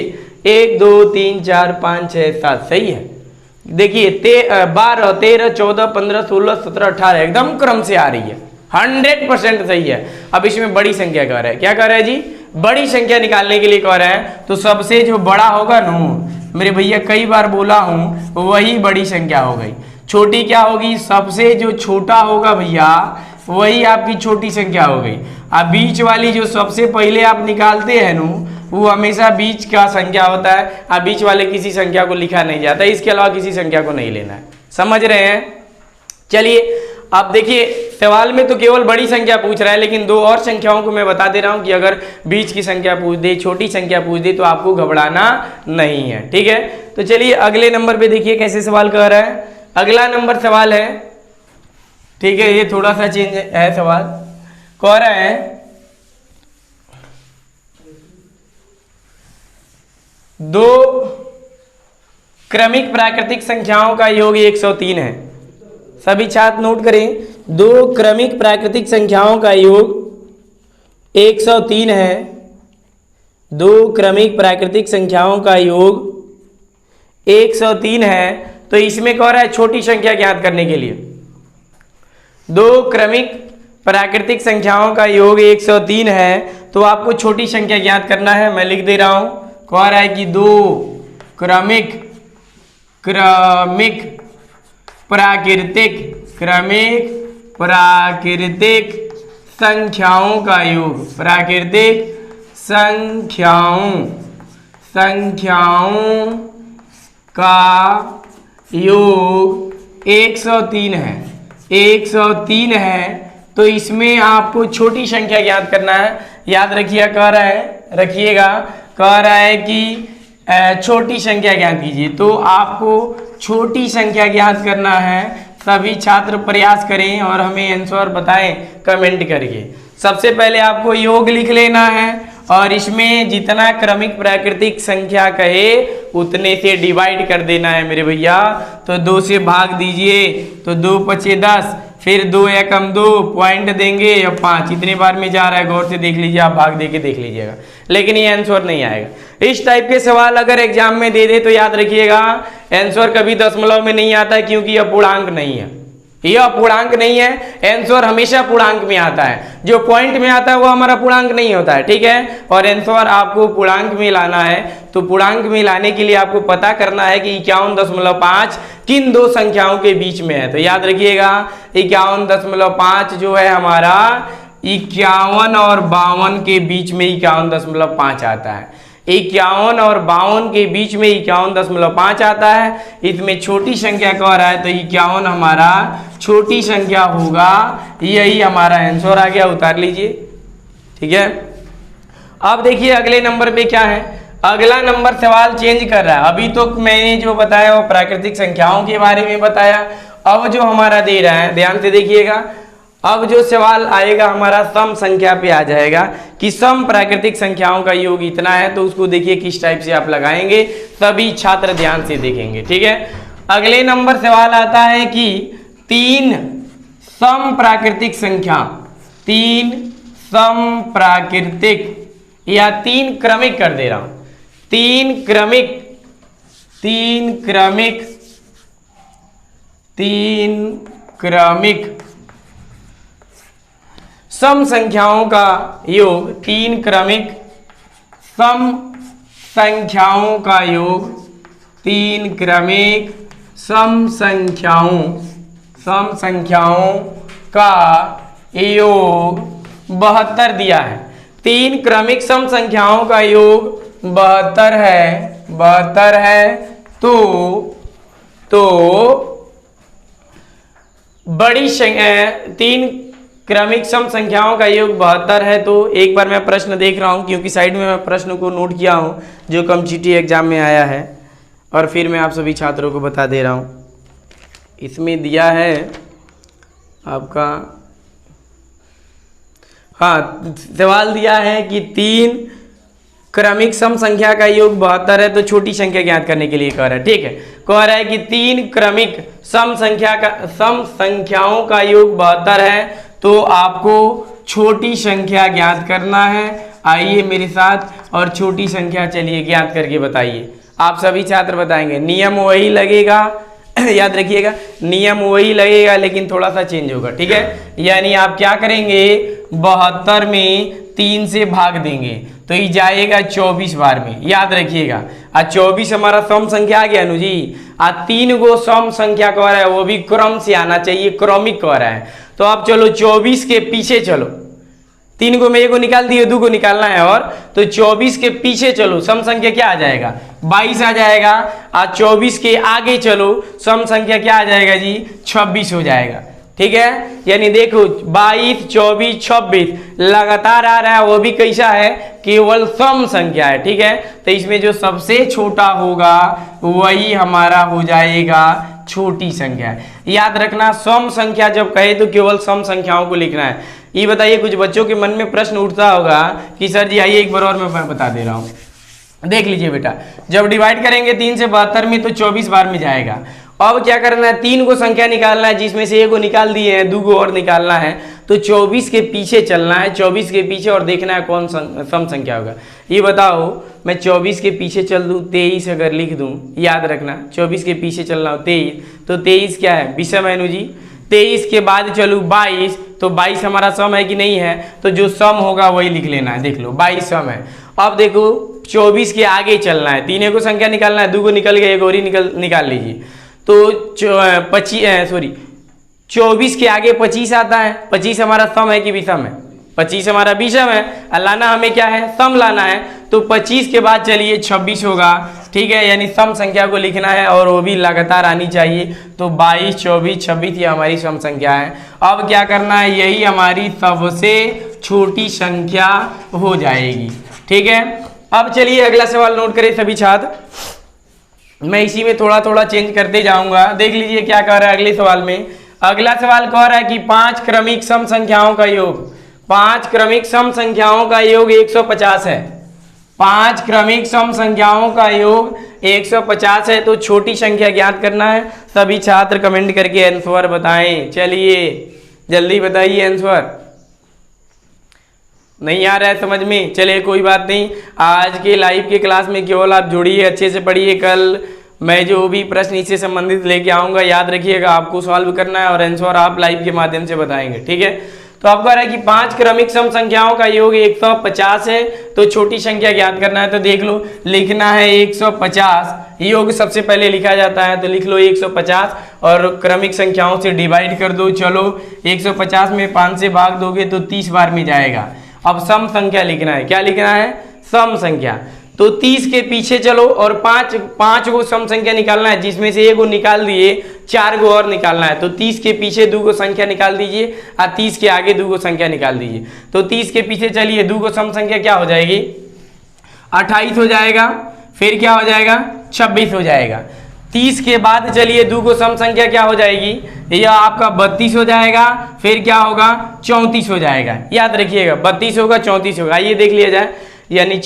1 2 3 4 5 6 7, सही है। देखिए 12 13 14 15 16 17 18 एकदम क्रम से आ रही है, 100% सही है। अब इसमें बड़ी संख्या कह रहा है, क्या कह रहा है जी, बड़ी संख्या निकालने के लिए कह रहा है। तो सबसे जो बड़ा होगा ना, मेरे भैया कई बार बोला हूं, वही बड़ी संख्या हो गई। छोटी क्या होगी, सबसे जो छोटा होगा भैया वही आपकी छोटी संख्या हो गई। अब बीच वाली जो सबसे पहले आप निकालते हैं नु, वो हमेशा बीच का संख्या होता है। अब बीच वाले किसी संख्या को लिखा नहीं जाता, इसके अलावा किसी संख्या को नहीं लेना है। समझ रहे हैं। चलिए अब देखिए सवाल में तो केवल बड़ी संख्या पूछ रहा है, लेकिन 2 और संख्याओं को मैं बता दे रहा हूं कि अगर बीच की संख्या पूछ दे, छोटी संख्या पूछ दे, तो आपको घबराना नहीं है, ठीक है। तो चलिए अगले नंबर पे देखिए कैसे सवाल कह रहा है। अगला नंबर सवाल है, ठीक है, ये थोड़ा सा चेंज है सवाल। कह रहा है 2 क्रमिक प्राकृतिक संख्याओं का योग 103 है। सभी छात्र नोट करें, 2 क्रमिक प्राकृतिक संख्याओं का योग 103 है। 2 क्रमिक प्राकृतिक संख्याओं का योग 103 है। तो इसमें कह रहा है छोटी संख्या ज्ञात करने के लिए 2 क्रमिक प्राकृतिक संख्याओं का योग 103 है, तो आपको छोटी संख्या ज्ञात करना है। मैं लिख दे रहा हूं, कह रहा है कि 2 क्रमिक प्राकृतिक संख्याओं का योग, का योग 103 है, 103 है। तो इसमें आपको छोटी संख्या ज्ञात करना है। याद रखिए, कह रहा है कि छोटी संख्या ज्ञात कीजिए। तो आपको छोटी संख्या ज्ञात करना है। सभी छात्र प्रयास करें और हमें आंसर बताएं कमेंट करके। सबसे पहले आपको योग लिख लेना है और इसमें जितना क्रमिक प्राकृतिक संख्या कहे उतने से डिवाइड कर देना है मेरे भैया। तो 2 से भाग दीजिए, तो 2 पचे 10, फिर 2 एकम 2 पॉइंट देंगे या 5, इतने बार में जा रहा है। गौर से देख लीजिए, आप भाग दे के देख लीजिएगा, लेकिन ये आंसर नहीं आएगा। इस टाइप के सवाल अगर एग्जाम में दे दे तो याद रखिएगा आंसर कभी दशमलव में नहीं आता है, क्योंकि यह पूर्णांक नहीं है, यह पूर्णांक नहीं है। आंसर हमेशा पूर्णांक में आता है, जो पॉइंट में आता है वो हमारा पूर्णांक नहीं होता है, ठीक है। और आंसर आपको पूर्णांक में लाना है, तो पूर्णांक में लाने के लिए आपको पता करना है कि 51.5 किन दो संख्याओं के बीच में है। तो याद रखिएगा 51.5 जो है हमारा 51 और 52 के बीच में 51.5 आता है। 51 और 52 के बीच में 51.5 आता है। इसमें छोटी संख्या कह रहा है, तो 51 हमारा छोटी संख्या होगा। यही हमारा आंसर आ गया, उतार लीजिए, ठीक है। अब देखिए अगले नंबर पे क्या है। अगला नंबर सवाल चेंज कर रहा है। अभी तो मैंने जो बताया वो प्राकृतिक संख्याओं के बारे में बताया। अब जो हमारा दे रहा है, ध्यान से देखिएगा, अब जो सवाल आएगा हमारा सम संख्या पे आ जाएगा कि सम प्राकृतिक संख्याओं का योग इतना है। तो उसको देखिए किस टाइप से आप लगाएंगे, सभी छात्र ध्यान से देखेंगे, ठीक है। अगले नंबर सवाल आता है कि 3 सम प्राकृतिक संख्या, 3 सम प्राकृतिक या 3 क्रमिक कर दे रहा हूं, 3 क्रमिक सम संख्याओं का योग, 3 क्रमिक सम संख्याओं का योग, 3 क्रमिक सम संख्याओं का योग 72 दिया है। 3 क्रमिक सम संख्याओं का योग 72 है। तो बड़ी संख्या 3 क्रमिक सम संख्याओं का योग 72 है। तो एक बार मैं प्रश्न देख रहा हूं, क्योंकि साइड में मैं प्रश्न को नोट किया हूं जो कॉम्पिटिटिव एग्जाम में आया है, और फिर मैं आप सभी छात्रों को बता दे रहा हूं। इसमें दिया है आपका, हाँ, सवाल दिया है कि 3 क्रमिक सम संख्या का योग 72 है। तो छोटी संख्या ज्ञात करने के लिए कह रहा है, ठीक है। कह रहा है कि 3 क्रमिक सम संख्याओं का योग 72 है। तो आपको छोटी संख्या ज्ञात करना है। आइए मेरे साथ और छोटी संख्या चलिए ज्ञात करके बताइए। आप सभी छात्र बताएंगे, नियम वही लगेगा याद रखिएगा, नियम वही लगेगा लेकिन थोड़ा सा चेंज होगा, ठीक है। यानी आप क्या करेंगे, 72 में 3 से भाग देंगे तो ये जाएगा 24 बार में, याद रखिएगा। आज 24 हमारा सम संख्या आ गया नु जी। आज 3 गो सम संख्या कह रहा है, वो भी क्रम से आना चाहिए, क्रमिक कह रहा है। तो आप चलो 24 के पीछे चलो, 3 को में 1 को निकाल दिए, 2 को निकालना है, और तो 24 के पीछे चलो, सम संख्या क्या आ जाएगा, 22 आ जाएगा। आज 24 के आगे चलो, सम संख्या क्या आ जाएगा जी, 26 हो जाएगा, ठीक है। यानी देखो 22, 24, 26 लगातार आ रहा है, वो भी कैसा है, केवल सम संख्या है, ठीक है। तो इसमें जो सबसे छोटा होगा वही हमारा हो जाएगा छोटी संख्या। याद रखना, सम संख्या जब कहे तो केवल सम संख्याओं को लिखना है। ये बताइए, कुछ बच्चों के मन में प्रश्न उठता होगा कि सर जी आइए एक बार और मैं बता दे रहा हूँ। देख लीजिए बेटा, जब डिवाइड करेंगे 3 से 72 में तो 24 बार में जाएगा। अब क्या करना है, 3 को संख्या निकालना है, जिसमें से 1 को निकाल दिए हैं, 2 को और निकालना है। तो 24 के पीछे चलना है, 24 के पीछे, और देखना है कौन सम संख्या होगा। ये बताओ, मैं 24 के पीछे चल दूं, 23 अगर लिख दूं, याद रखना 24 के पीछे चलना हो 23, तो 23 क्या है, विषम है नु जी। 23 के बाद चलूँ 22, तो 22 हमारा सम है कि नहीं है, तो जो सम होगा वही लिख लेना है। देख लो 22 सम है। अब देखो 24 के आगे चलना है, 3 को संख्या निकालना है, 2 को निकल गया, 1 और ही निकाल लीजिए। तो 24 के आगे 25 आता है। 25 हमारा सम है कि विषम है, 25 हमारा विषम है, लाना हमें क्या है, सम लाना है। तो 25 के बाद चलिए 26 होगा, ठीक है, यानी सम संख्या को लिखना है और वो भी लगातार आनी चाहिए। तो 22, 24, 26 ये हमारी सम संख्या है। अब क्या करना है, यही हमारी सबसे छोटी संख्या हो जाएगी, ठीक है। अब चलिए अगला सवाल नोट करें सभी छात्र, मैं इसी में थोड़ा थोड़ा चेंज करते जाऊंगा। देख लीजिए क्या कह रहा है अगले सवाल में। अगला सवाल कह रहा है कि 5 क्रमिक सम संख्याओं का योग, 5 क्रमिक सम संख्याओं का योग 150 है। 5 क्रमिक सम संख्याओं का योग 150 है। तो छोटी संख्या ज्ञात करना है। सभी छात्र कमेंट करके आंसर बताएं। चलिए जल्दी बताइए आंसर। नहीं आ रहा है समझ में, चलिए कोई बात नहीं। आज के लाइव के क्लास में केवल आप जुड़िए, अच्छे से पढ़िए। कल मैं जो भी प्रश्न इससे संबंधित लेके आऊँगा, याद रखिएगा आपको सॉल्व करना है और आंसर आप लाइव के माध्यम से बताएंगे, ठीक है। तो आपको कह रहा है कि 5 क्रमिक सम संख्याओं का योग 150 है। तो छोटी संख्या ज्ञात करना है। तो देख लो, लिखना है 150, योग सबसे पहले लिखा जाता है। तो लिख लो 150 और क्रमिक संख्याओं से डिवाइड कर दो। चलो 150 में 5 से भाग दोगे तो 30 बार में जाएगा। अब सम संख्या लिखना है। क्या लिखना है, सम संख्या। तो 30 के पीछे चलो और 5 को सम संख्या निकालना है, जिसमें से एक को निकाल दिए, 4 को और निकालना है। तो 30 के पीछे 2 को संख्या निकाल दीजिए और 30 के आगे 2 को संख्या निकाल दीजिए। तो 30 के पीछे चलिए 2 को सम संख्या क्या हो जाएगी, 28 हो जाएगा। फिर क्या हो जाएगा, 26 हो जाएगा। 30 के बाद चलिए 2 को सम संख्या क्या हो जाएगी, यह आपका 32 हो जाएगा। फिर क्या होगा, 34 हो जाएगा। याद रखिएगा 32 होगा, 34 होगा। आइए देख लिया जाए, यानी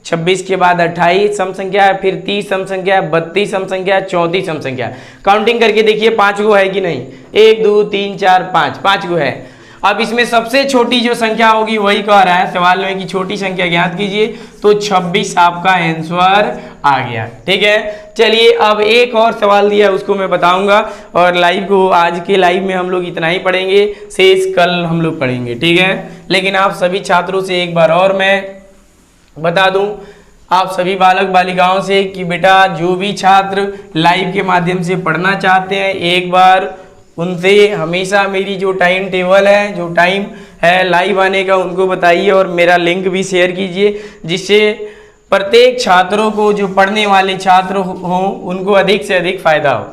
26 के बाद 28 सम संख्या है, फिर 30 सम संख्या है, 32 सम संख्या है, 34 सम संख्या है। काउंटिंग करके देखिए 5 गो है कि नहीं, 1 2 3 4 5 गो है। अब इसमें सबसे छोटी जो संख्या होगी वही कह रहा है सवाल में कि छोटी संख्या ज्ञात कीजिए। तो 26 आपका आंसर आ गया, ठीक है। चलिए अब एक और सवाल दिया उसको मैं बताऊंगा और लाइव को, आज के लाइव में हम लोग इतना ही पढ़ेंगे, शेष कल हम लोग पढ़ेंगे, ठीक है। लेकिन आप सभी छात्रों से एक बार और मैं बता दूं, आप सभी बालक बालिकाओं से कि बेटा जो भी छात्र लाइव के माध्यम से पढ़ना चाहते हैं, एक बार उनसे हमेशा मेरी जो टाइम टेबल है, जो टाइम है लाइव आने का, उनको बताइए और मेरा लिंक भी शेयर कीजिए, जिससे प्रत्येक छात्रों को, जो पढ़ने वाले छात्र हों, उनको अधिक से अधिक फायदा हो।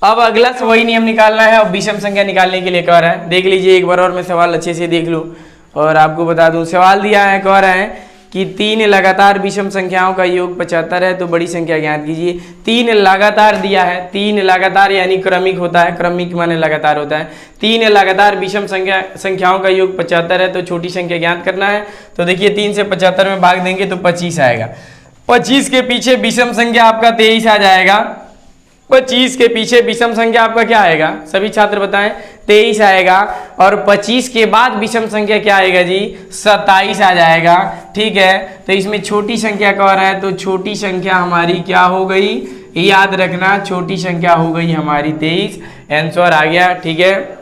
अब अगला वही नियम निकालना है और विषम संख्या निकालने के लिए कह रहा है। देख लीजिए एक बार और मैं सवाल अच्छे से देख लूँ और आपको बता दूँ। सवाल दिया है, कह रहा है कि 3 लगातार विषम संख्याओं का योग 75 है। तो बड़ी संख्या ज्ञात कीजिए। 3 लगातार दिया है, 3 लगातार यानी क्रमिक होता है, क्रमिक माने लगातार होता है। 3 लगातार विषम संख्याओं का योग 75 है। तो छोटी संख्या ज्ञात करना है। तो देखिए 3 से 75 में भाग देंगे तो 25 आएगा। 25 के पीछे विषम संख्या आपका 23 आ जाएगा। 25 के पीछे विषम संख्या आपका क्या आएगा, सभी छात्र बताएं, 23 आएगा। और 25 के बाद विषम संख्या क्या आएगा जी, 27 आ जाएगा, ठीक है। तो इसमें छोटी संख्या कह रहा है, तो छोटी संख्या हमारी क्या हो गई, याद रखना, छोटी संख्या हो गई हमारी 23। आंसर आ गया, ठीक है।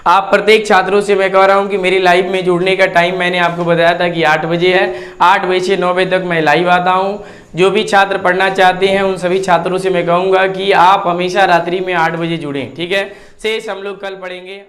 आप प्रत्येक छात्रों से मैं कह रहा हूं कि मेरी लाइव में जुड़ने का टाइम मैंने आपको बताया था कि 8 बजे है। 8 बजे से 9 बजे तक मैं लाइव आता हूं। जो भी छात्र पढ़ना चाहते हैं उन सभी छात्रों से मैं कहूंगा कि आप हमेशा रात्रि में 8 बजे जुड़ें, ठीक है। शेष हम लोग कल पढ़ेंगे।